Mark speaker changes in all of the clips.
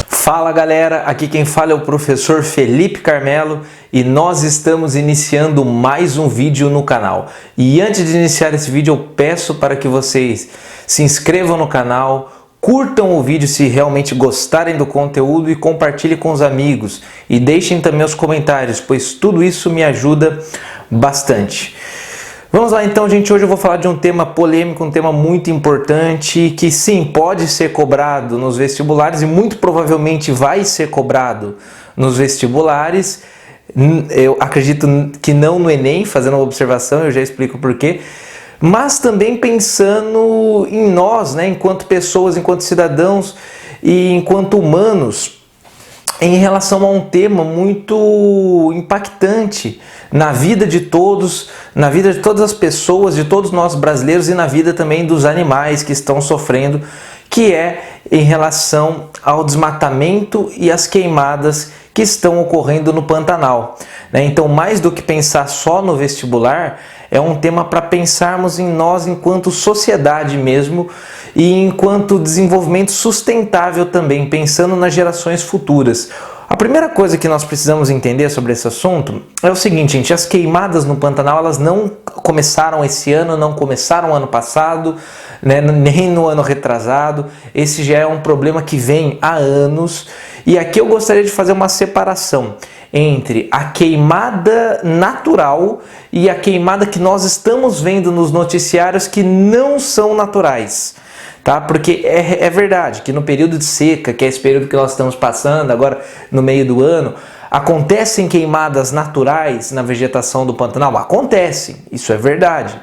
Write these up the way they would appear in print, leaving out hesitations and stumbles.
Speaker 1: Fala galera, aqui quem fala é o professor Felipe Carmelo e nós estamos iniciando mais um vídeo no canal. E antes de iniciar esse vídeo eu peço para que vocês se inscrevam no canal, curtam o vídeo se realmente gostarem do conteúdo e compartilhem com os amigos. E deixem também os comentários, pois tudo isso me ajuda bastante. Vamos lá então, gente. Hoje eu vou falar de um tema polêmico, um tema muito importante, que sim, pode ser cobrado nos vestibulares e muito provavelmente vai ser cobrado nos vestibulares. Eu acredito que não no Enem, fazendo uma observação, eu já explico por quê. Mas também pensando em nós, né, enquanto pessoas, enquanto cidadãos e enquanto humanos, em relação a um tema muito impactante na vida de todos, na vida de todas as pessoas, de todos nós brasileiros e na vida também dos animais que estão sofrendo, que é em relação ao desmatamento e as queimadas que estão ocorrendo no Pantanal. Então, mais do que pensar só no vestibular, é um tema para pensarmos em nós enquanto sociedade mesmo e enquanto desenvolvimento sustentável também, pensando nas gerações futuras. A primeira coisa que nós precisamos entender sobre esse assunto é o seguinte, gente: as queimadas no Pantanal, elas não começaram esse ano, não começaram ano passado, né, nem no ano retrasado. Esse já é um problema que vem há anos. E aqui eu gostaria de fazer uma separação entre a queimada natural e a queimada que nós estamos vendo nos noticiários que não são naturais. Tá? Porque é verdade que no período de seca, que é esse período que nós estamos passando agora no meio do ano, acontecem queimadas naturais na vegetação do Pantanal? Acontecem, isso é verdade.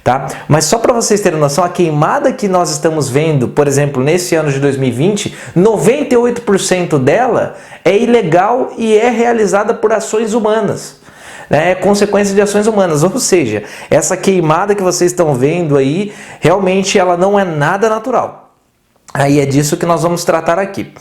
Speaker 1: Tá? Mas só para vocês terem noção, a queimada que nós estamos vendo, por exemplo, nesse ano de 2020, 98% dela é ilegal e é realizada por ações humanas. É consequência de ações humanas, ou seja, essa queimada que vocês estão vendo aí, realmente ela não é nada natural. Aí é disso que nós vamos tratar aqui.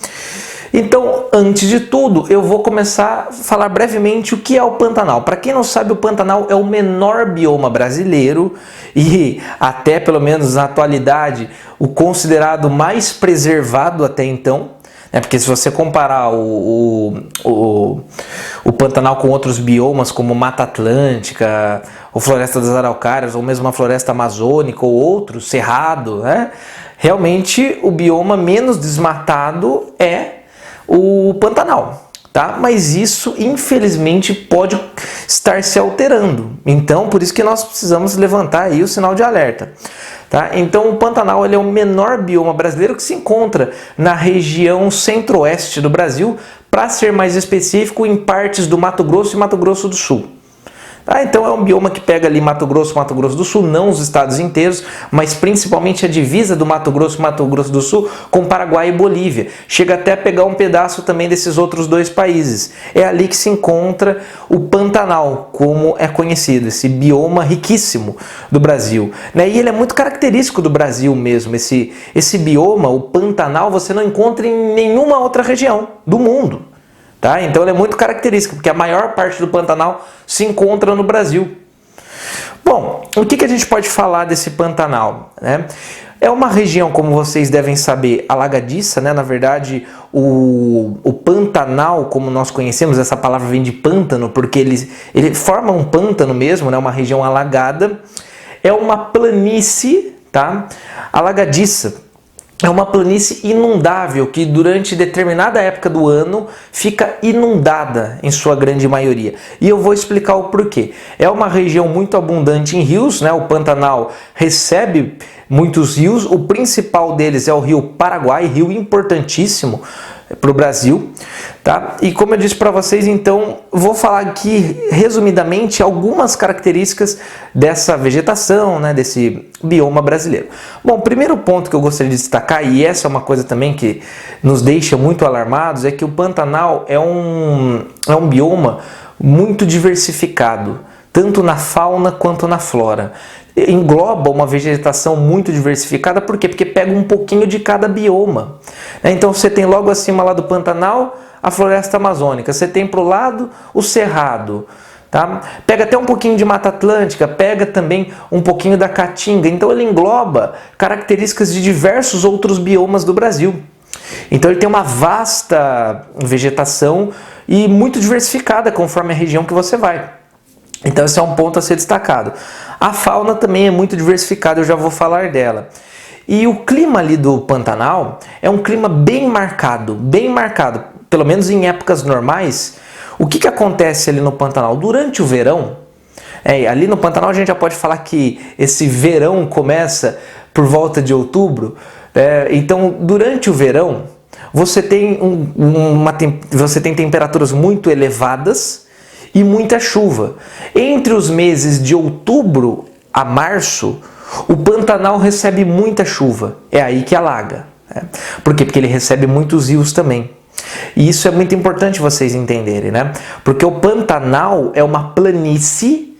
Speaker 1: Então, antes de tudo, eu vou começar a falar brevemente o que é o Pantanal. Para quem não sabe, o Pantanal é o menor bioma brasileiro e até pelo menos na atualidade o considerado mais preservado até então. Porque se você comparar o Pantanal com outros biomas como Mata Atlântica, ou Floresta das Araucárias, ou mesmo a Floresta Amazônica, ou outros, Cerrado, né? Realmente o bioma menos desmatado é o Pantanal. Tá? Mas isso, infelizmente, pode estar se alterando. Então, por isso que nós precisamos levantar aí o sinal de alerta. Tá? Então, o Pantanal ele é o menor bioma brasileiro que se encontra na região centro-oeste do Brasil, para ser mais específico, em partes do Mato Grosso e Mato Grosso do Sul. Tá? Então é um bioma que pega ali Mato Grosso do Sul, não os estados inteiros, mas principalmente a divisa do Mato Grosso do Sul com Paraguai e Bolívia. Chega até a pegar um pedaço também desses outros dois países. É ali que se encontra o Pantanal, como é conhecido, esse bioma riquíssimo do Brasil. E ele é muito característico do Brasil mesmo. Esse bioma, o Pantanal, você não encontra em nenhuma outra região do mundo. Tá? Então ele é muito característico, porque a maior parte do Pantanal se encontra no Brasil. Bom, o que a gente pode falar desse Pantanal? É uma região, como vocês devem saber, alagadiça, né? Na verdade, o Pantanal, como nós conhecemos, essa palavra vem de pântano, porque ele forma um pântano mesmo, né? Uma região alagada. É uma planície, tá? Alagadiça. É uma planície inundável que durante determinada época do ano fica inundada em sua grande maioria. E eu vou explicar o porquê. É uma região muito abundante em rios, né? O Pantanal recebe muitos rios. O principal deles é o rio Paraguai, rio importantíssimo para o Brasil. Tá? E como eu disse para vocês, então, vou falar aqui resumidamente algumas características dessa vegetação, né, desse bioma brasileiro. Bom, o primeiro ponto que eu gostaria de destacar, e essa é uma coisa também que nos deixa muito alarmados, é que o Pantanal é um bioma muito diversificado, tanto na fauna quanto na flora. Engloba uma vegetação muito diversificada, por quê? Porque pega um pouquinho de cada bioma. Então você tem logo acima lá do Pantanal a floresta amazônica, você tem para o lado o Cerrado, Tá? Pega até um pouquinho de Mata Atlântica, pega também um pouquinho da Caatinga. Então ele engloba características de diversos outros biomas do Brasil. Então ele tem uma vasta vegetação e muito diversificada conforme a região que você vai. Então esse é um ponto a ser destacado. A fauna também é muito diversificada, eu já vou falar dela. E o clima ali do Pantanal é um clima bem marcado, pelo menos em épocas normais. O que acontece ali no Pantanal? Durante o verão, ali no Pantanal a gente já pode falar que esse verão começa por volta de outubro. Então, durante o verão, você tem, você tem temperaturas muito elevadas e muita chuva. Entre os meses de outubro a março, o Pantanal recebe muita chuva. É aí que alaga. Por quê? Porque ele recebe muitos rios também. E isso é muito importante vocês entenderem, né? Porque o Pantanal é uma planície.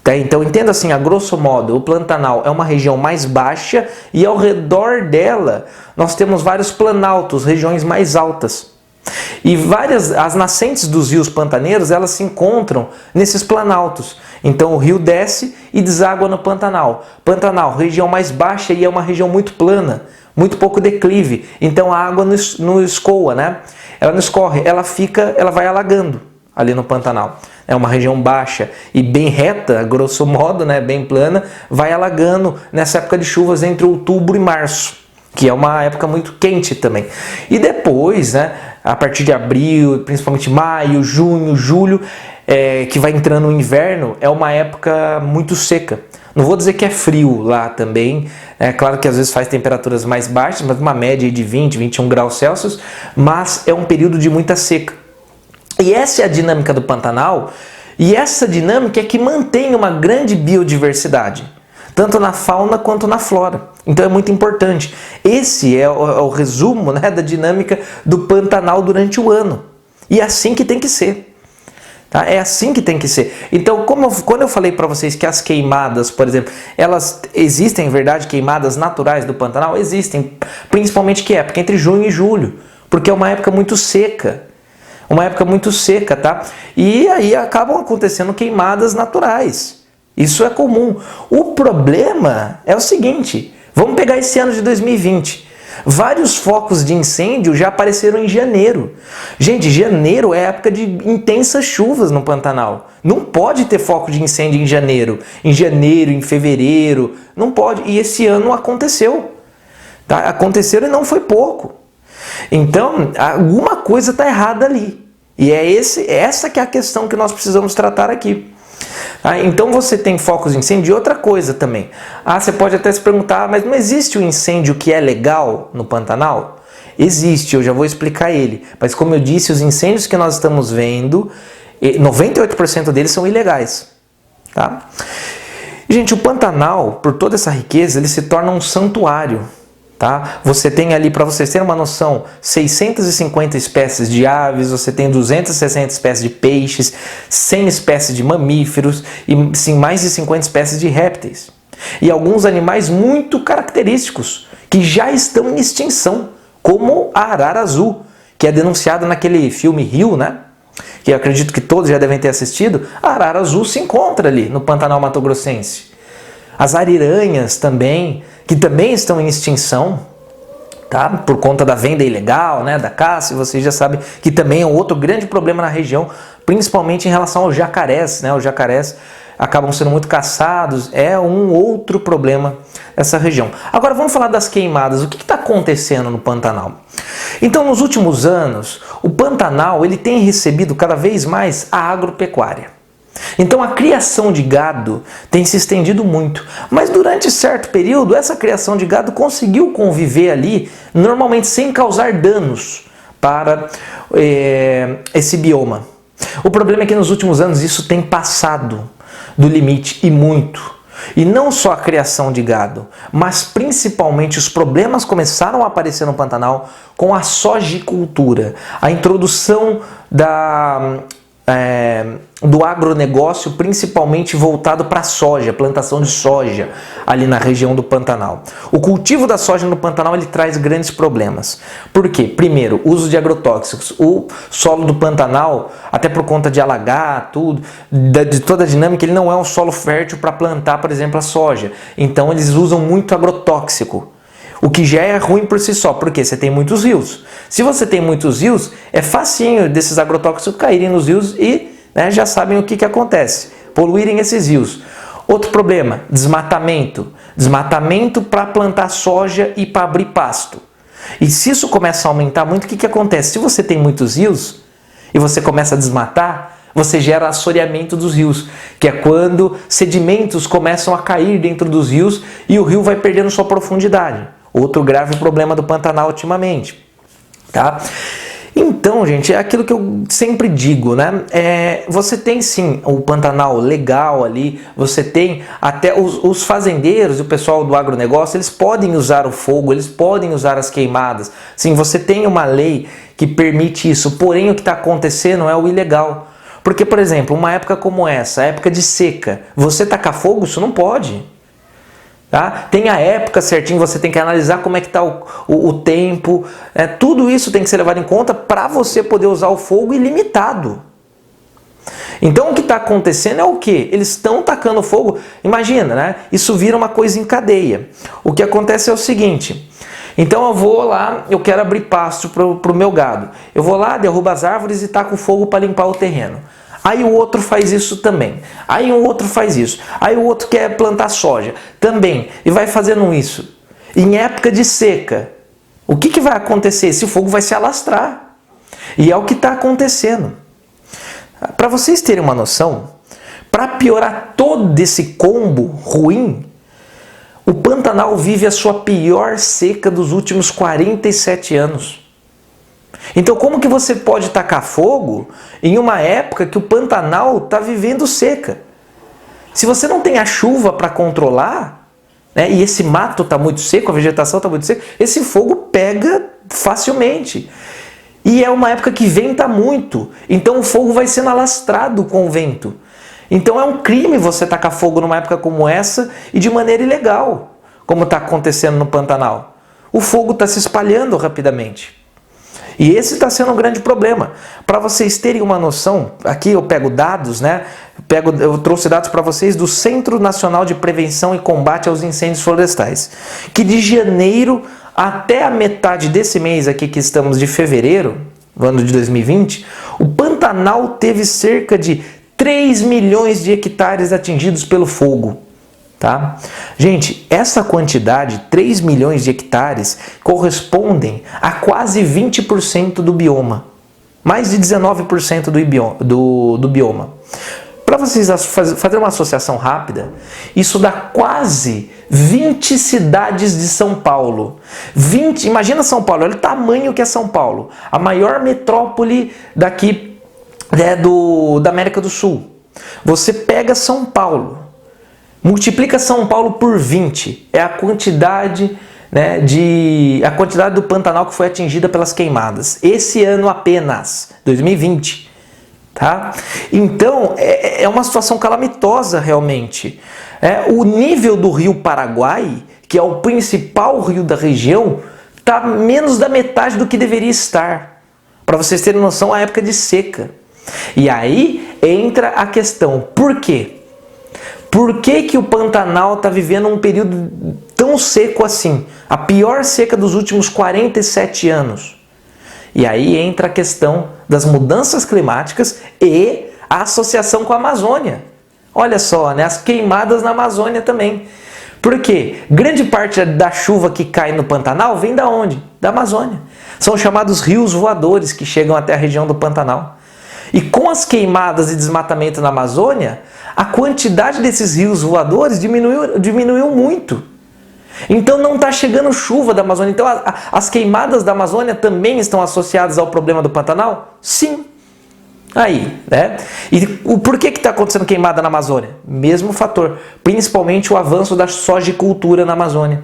Speaker 1: Então entenda assim, a grosso modo, o Pantanal é uma região mais baixa e ao redor dela nós temos vários planaltos, regiões mais altas. E as nascentes dos rios pantaneiros, elas se encontram nesses planaltos. Então o rio desce e deságua no Pantanal. Pantanal, região mais baixa e é uma região muito plana, muito pouco declive. Então a água não escoa, né? Ela não escorre, ela vai alagando ali no Pantanal. É uma região baixa e bem reta, grosso modo, né, bem plana, vai alagando nessa época de chuvas entre outubro e março, que é uma época muito quente também. E depois, né, a partir de abril, principalmente maio, junho, julho, que vai entrando o inverno, é uma época muito seca. Não vou dizer que é frio lá também, é claro que às vezes faz temperaturas mais baixas, mas uma média de 20, 21 graus Celsius, mas é um período de muita seca. E essa é a dinâmica do Pantanal, e essa dinâmica é que mantém uma grande biodiversidade, tanto na fauna quanto na flora. Então é muito importante. Esse é o resumo, né, da dinâmica do Pantanal durante o ano. E é assim que tem que ser. Tá? É assim que tem que ser. Então, quando eu falei para vocês que as queimadas, por exemplo, elas existem, em verdade, queimadas naturais do Pantanal? Existem. Principalmente que época? Entre junho e julho. Porque é uma época muito seca. Uma época muito seca, tá? E aí acabam acontecendo queimadas naturais. Isso é comum. O problema é o seguinte, vamos pegar esse ano de 2020. Vários focos de incêndio já apareceram em janeiro. Gente, janeiro é época de intensas chuvas no Pantanal. Não pode ter foco de incêndio em janeiro, em fevereiro, não pode. E esse ano aconteceu. Tá? Aconteceu e não foi pouco. Então, alguma coisa está errada ali. E é essa que é a questão que nós precisamos tratar aqui. Então você tem focos de incêndio e outra coisa também. Você pode até se perguntar, mas não existe um incêndio que é legal no Pantanal? Existe, eu já vou explicar ele. Mas como eu disse, os incêndios que nós estamos vendo, 98% deles são ilegais. Tá? Gente, o Pantanal, por toda essa riqueza, ele se torna um santuário. Tá? Você tem ali, para vocês terem uma noção, 650 espécies de aves, você tem 260 espécies de peixes, 100 espécies de mamíferos e sim, mais de 50 espécies de répteis. E alguns animais muito característicos, que já estão em extinção, como a arara azul, que é denunciada naquele filme Rio, né? Que eu acredito que todos já devem ter assistido. A arara azul se encontra ali no Pantanal Mato-Grossense. As ariranhas também, que também estão em extinção, tá? Por conta da venda ilegal, né, da caça, e vocês já sabem que também é um outro grande problema na região, principalmente em relação aos jacarés, né? Os jacarés acabam sendo muito caçados, é um outro problema essa região. Agora vamos falar das queimadas. O que está acontecendo no Pantanal? Então, nos últimos anos, o Pantanal ele tem recebido cada vez mais a agropecuária. Então a criação de gado tem se estendido muito, mas durante certo período essa criação de gado conseguiu conviver ali, normalmente sem causar danos para esse bioma. O problema é que nos últimos anos isso tem passado do limite e muito. E não só a criação de gado, mas principalmente os problemas começaram a aparecer no Pantanal com a sojicultura, a introdução do agronegócio, principalmente voltado para a soja, plantação de soja ali na região do Pantanal. O cultivo da soja no Pantanal ele traz grandes problemas. Por quê? Primeiro, uso de agrotóxicos. O solo do Pantanal, até por conta de alagar, tudo, de toda a dinâmica, ele não é um solo fértil para plantar, por exemplo, a soja. Então eles usam muito agrotóxico. O que já é ruim por si só, porque você tem muitos rios. Se você tem muitos rios, é facinho desses agrotóxicos caírem nos rios e já sabem o que acontece, poluírem esses rios. Outro problema, desmatamento. Desmatamento para plantar soja e para abrir pasto. E se isso começa a aumentar muito, o que acontece? Se você tem muitos rios e você começa a desmatar, você gera assoreamento dos rios, que é quando sedimentos começam a cair dentro dos rios e o rio vai perdendo sua profundidade. Outro grave problema do Pantanal ultimamente, tá? Então, gente, é aquilo que eu sempre digo, né? Você tem sim o Pantanal legal ali, você tem até os fazendeiros e o pessoal do agronegócio, eles podem usar o fogo, eles podem usar as queimadas. Sim, você tem uma lei que permite isso, porém o que está acontecendo é o ilegal. Porque, por exemplo, uma época como essa, época de seca, você tacar fogo, isso não pode. Tá? Tem a época certinho, você tem que analisar como é que está o tempo, tudo isso tem que ser levado em conta para você poder usar o fogo ilimitado. Então o que está acontecendo é o que? Eles estão tacando fogo, imagina, né? Isso vira uma coisa em cadeia. O que acontece é o seguinte, então eu vou lá, eu quero abrir pasto para o meu gado, eu vou lá, derrubo as árvores e taco fogo para limpar o terreno. Aí o outro faz isso também. Aí o outro faz isso. Aí o outro quer plantar soja também. E vai fazendo isso. Em época de seca, o que vai acontecer? Esse fogo vai se alastrar. E é o que está acontecendo. Para vocês terem uma noção, para piorar todo esse combo ruim, o Pantanal vive a sua pior seca dos últimos 47 anos. Então como que você pode tacar fogo em uma época que o Pantanal está vivendo seca? Se você não tem a chuva para controlar, e esse mato está muito seco, a vegetação está muito seca, esse fogo pega facilmente. E é uma época que venta muito, então o fogo vai sendo alastrado com o vento. Então é um crime você tacar fogo numa época como essa e de maneira ilegal, como está acontecendo no Pantanal. O fogo está se espalhando rapidamente. E esse está sendo um grande problema. Para vocês terem uma noção, aqui eu pego dados, eu trouxe dados para vocês do Centro Nacional de Prevenção e Combate aos Incêndios Florestais, que de janeiro até a metade desse mês aqui que estamos de fevereiro, no ano de 2020, o Pantanal teve cerca de 3 milhões de hectares atingidos pelo fogo. Tá? Gente, essa quantidade, 3 milhões de hectares, correspondem a quase 20% do bioma. Mais de 19% do bioma. Para vocês fazerem uma associação rápida, isso dá quase 20 cidades de São Paulo. Imagina São Paulo, olha o tamanho que é São Paulo. A maior metrópole daqui da América do Sul. Você pega São Paulo, multiplica São Paulo por 20, é a quantidade, a quantidade do Pantanal que foi atingida pelas queimadas. Esse ano apenas, 2020. Tá? Então, é uma situação calamitosa realmente. O nível do rio Paraguai, que é o principal rio da região, está menos da metade do que deveria estar. Para vocês terem noção, a época de seca. E aí entra a questão, por quê? Por que o Pantanal está vivendo um período tão seco assim? A pior seca dos últimos 47 anos. E aí entra a questão das mudanças climáticas e a associação com a Amazônia. Olha só, as queimadas na Amazônia também. Por quê? Grande parte da chuva que cai no Pantanal vem da onde? Da Amazônia. São chamados rios voadores que chegam até a região do Pantanal. E com as queimadas e desmatamento na Amazônia, a quantidade desses rios voadores diminuiu muito. Então não está chegando chuva da Amazônia. Então as queimadas da Amazônia também estão associadas ao problema do Pantanal? Sim. Aí, E por que está acontecendo queimada na Amazônia? Mesmo fator. Principalmente o avanço da sojicultura na Amazônia.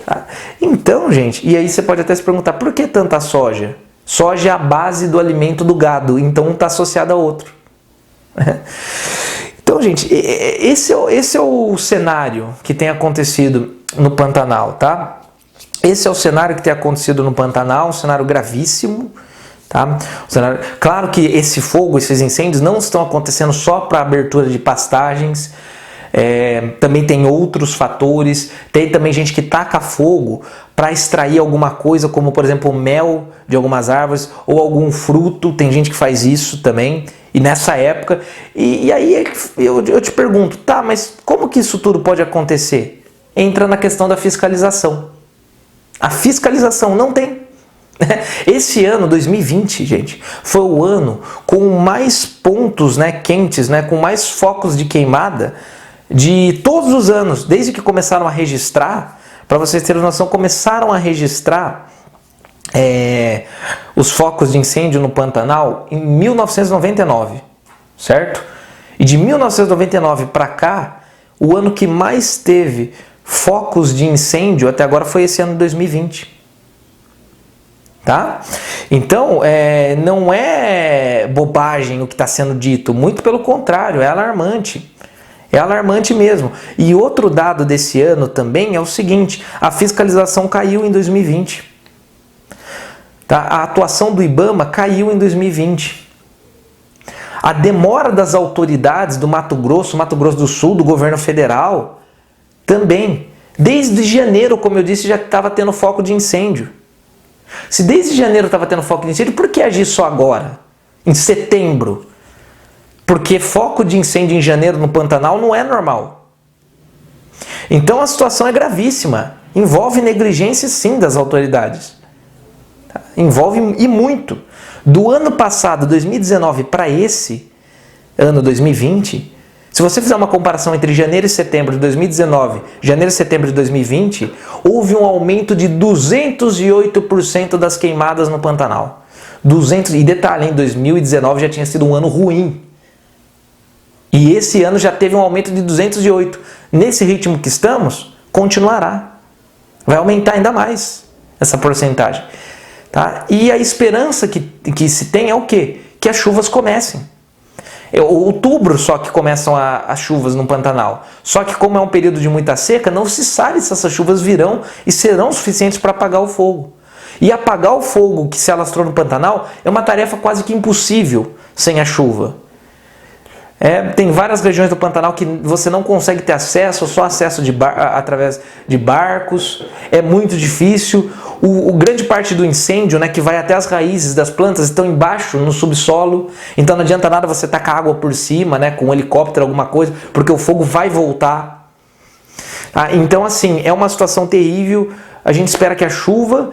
Speaker 1: Tá? Então, gente, e aí você pode até se perguntar, por que tanta soja? Soja é a base do alimento do gado, então um está associado a outro. Então, gente, esse é o cenário que tem acontecido no Pantanal, tá? Esse é o cenário que tem acontecido no Pantanal, um cenário gravíssimo, tá? Claro que esse fogo, esses incêndios não estão acontecendo só para abertura de pastagens, também tem outros fatores, tem também gente que taca fogo para extrair alguma coisa, como por exemplo o mel de algumas árvores ou algum fruto, tem gente que faz isso também, e nessa época, e aí eu te pergunto, tá, mas como que isso tudo pode acontecer? Entra na questão da fiscalização. A fiscalização não tem. Esse ano, 2020, gente, foi o ano com mais pontos, né, quentes, né, com mais focos de queimada de todos os anos, desde que começaram a registrar. Para vocês terem noção, começaram a registrar os focos de incêndio no Pantanal em 1999, certo? E de 1999 para cá, o ano que mais teve focos de incêndio até agora foi esse ano de 2020. Tá? Então, não é bobagem o que está sendo dito, muito pelo contrário, é alarmante. É alarmante mesmo. E outro dado desse ano também é o seguinte, a fiscalização caiu em 2020. Tá? A atuação do IBAMA caiu em 2020. A demora das autoridades do Mato Grosso do Sul, do governo federal, também. Desde janeiro, como eu disse, já estava tendo foco de incêndio. Se desde janeiro estava tendo foco de incêndio, por que agir só agora? Em setembro? Porque foco de incêndio em janeiro no Pantanal não é normal. Então a situação é gravíssima. Envolve negligência sim das autoridades. Tá? Envolve e muito. Do ano passado, 2019, para esse ano 2020, se você fizer uma comparação entre janeiro e setembro de 2019, janeiro e setembro de 2020, houve um aumento de 208% das queimadas no Pantanal. E detalhe, em 2019 já tinha sido um ano ruim. E esse ano já teve um aumento de 208. Nesse ritmo que estamos, continuará. Vai aumentar ainda mais essa porcentagem. Tá? E a esperança que se tem é o quê? Que as chuvas comecem. Outubro só que começam as chuvas no Pantanal. Só que como é um período de muita seca, não se sabe se essas chuvas virão e serão suficientes para apagar o fogo. E apagar o fogo que se alastrou no Pantanal é uma tarefa quase que impossível sem a chuva. Tem várias regiões do Pantanal que você não consegue ter acesso, só acesso através de barcos. É muito difícil. Grande parte do incêndio, né, que vai até as raízes das plantas, estão embaixo, no subsolo. Então não adianta nada você tacar água por cima, né, com um helicóptero, alguma coisa, porque o fogo vai voltar. Então, assim, é uma situação terrível. A gente espera que a chuva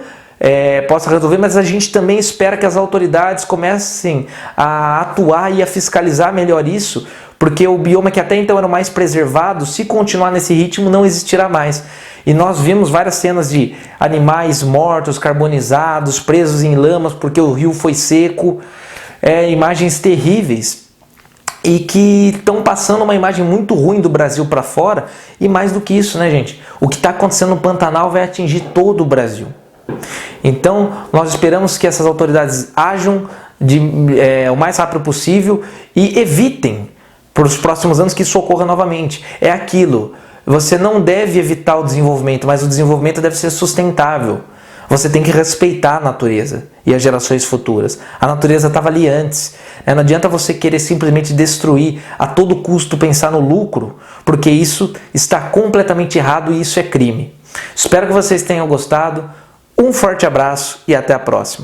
Speaker 1: possa resolver, mas a gente também espera que as autoridades comecem a atuar e a fiscalizar melhor isso, porque o bioma que até então era o mais preservado, se continuar nesse ritmo, não existirá mais. E nós vimos várias cenas de animais mortos, carbonizados, presos em lamas porque o rio foi seco, imagens terríveis e que estão passando uma imagem muito ruim do Brasil para fora. E mais do que isso, né, gente? O que está acontecendo no Pantanal vai atingir todo o Brasil. Então, nós esperamos que essas autoridades ajam o mais rápido possível e evitem para os próximos anos que isso ocorra novamente. É aquilo, você não deve evitar o desenvolvimento, mas o desenvolvimento deve ser sustentável. Você tem que respeitar a natureza e as gerações futuras. A natureza estava ali antes. Não adianta você querer simplesmente destruir a todo custo, pensar no lucro, porque isso está completamente errado e isso é crime. Espero que vocês tenham gostado. Um forte abraço e até a próxima.